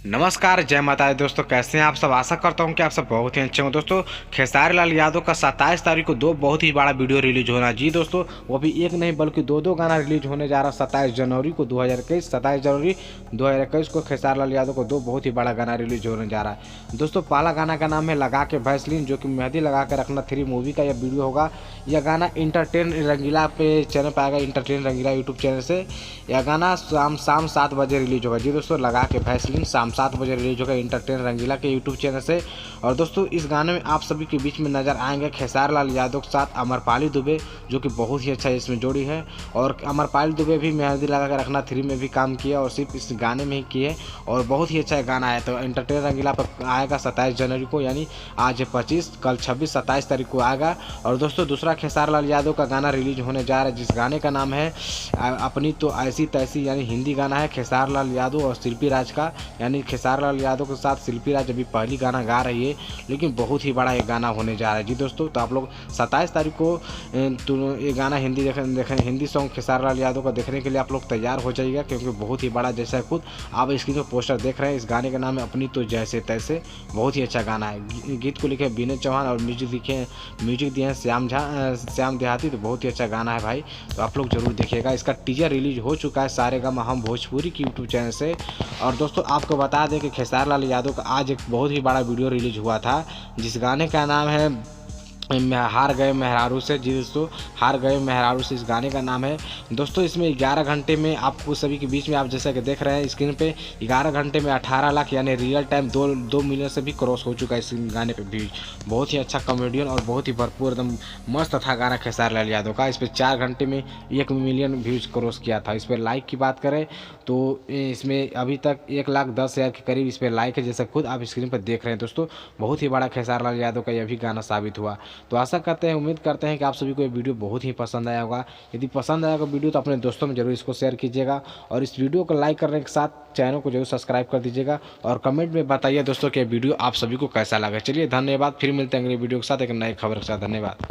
नमस्कार, जय माता दी दोस्तों। कैसे हैं आप सब? आशा करता हूं कि आप सब बहुत ही अच्छे हों। दोस्तों, खेसारी लाल यादव का 27 तारीख को दो बहुत ही बड़ा वीडियो रिलीज होना। जी दोस्तों, वो भी एक नहीं बल्कि दो गाना रिलीज होने जा रहा। 27 जनवरी को 2021, 27 जनवरी 2021 को खेसारी लाल यादव को दो बहुत ही बड़ा गाना रिलीज होने जा रहा है। दोस्तों, पहला गाना का नाम है लगा के भैसलीन, जो कि मेहंदी लगा के रखना 3 मूवी का यह वीडियो होगा। यह गाना इंटरटेन रंगीला पे चैनल पर आएगा, इंटरटेन रंगीला यूट्यूब चैनल से। यह गाना शाम 7 बजे रिलीज होगा। जी दोस्तों, लगा के भैसलीन शाम 7 बजे रिलीज होगा इंटरटेन रंगीला के यूट्यूब चैनल से। और दोस्तों, इस गाने में आप सभी के बीच में नजर आएंगे खेसारी लाल यादव के साथ अमरपाली दुबे, जो कि बहुत ही अच्छा इसमें जोड़ी है। और अमरपाली दुबे भी मेहंदी लगा के रखना 3 में भी काम किया और सिर्फ इस गाने में ही किए, और बहुत ही अच्छा गाना है। तो इंटरटेन रंगीला पर आएगा 27 जनवरी को, यानी आज 25, कल 26, 27 तारीख को आएगा। और दोस्तों, दूसरा खेसारी लाल यादव का गाना रिलीज होने जा रहा है, जिस गाने का नाम है अपनी तो ऐसी तैसी, यानी हिंदी गाना है खेसारी लाल यादव और शिल्पी राज का। यानी खेसारी लाल यादव के साथ शिल्पी राज अभी पहली गाना गा रही है, लेकिन बहुत ही बड़ा ये गाना होने जा रहा है। जी दोस्तों, तो आप लोग 27 तारीख को ये गाना हिंदी देखें हिंदी सॉन्ग खेसारी लाल यादव का देखने के लिए आप लोग तैयार हो जाइएगा, क्योंकि बहुत ही बड़ा, जैसा खुद आप इसकी जो पोस्टर देख रहे हैं, इस गाने का नाम है अपनी तो जैसे तैसे। बहुत ही अच्छा गाना है। गीत को लिखे विनय चौहान और म्यूजिक दिए हैं श्याम देहाती। तो बहुत ही अच्छा गाना है भाई, तो आप लोग जरूर देखिएगा। इसका टीजर रिलीज हो चुका है सारेगामा हम भोजपुरी की यूट्यूब चैनल से। और दोस्तों, आपको बता दें कि खेसारी लाल यादव का आज एक बहुत ही बड़ा वीडियो रिलीज हुआ था, जिस गाने का नाम है हार गए मेहरारू से। जी दोस्तों, हार गए मेहरारू से इस गाने का नाम है। दोस्तों, इसमें 11 घंटे में आपको सभी के बीच में आप जैसा कि देख रहे हैं स्क्रीन पे, 11 घंटे में 18 लाख यानी रियल टाइम 2 मिलियन से भी क्रॉस हो चुका है इस गाने पे व्यूज। बहुत ही अच्छा कॉमेडियन और बहुत ही भरपूर एकदम मस्त था गाना खेसारी लाल यादव का। इस पर 4 घंटे में 1 मिलियन व्यूज क्रॉस किया था। इस पर लाइक की बात करें तो इसमें अभी तक 1,10,000 के करीब इस पर लाइक है, जैसा खुद आप स्क्रीन पर देख रहे हैं। दोस्तों, बहुत ही बड़ा खेसारी लाल यादव का यह भी गाना साबित हुआ। तो आशा करते हैं, उम्मीद करते हैं कि आप सभी को ये वीडियो बहुत ही पसंद आया होगा। यदि पसंद आया होगा वीडियो तो अपने दोस्तों में जरूर इसको शेयर कीजिएगा, और इस वीडियो को लाइक करने के साथ चैनल को जरूर सब्सक्राइब कर दीजिएगा। और कमेंट में बताइए दोस्तों कि वीडियो आप सभी को कैसा लगा। चलिए धन्यवाद, फिर मिलते हैं अगले वीडियो के साथ एक नई खबर के साथ। धन्यवाद।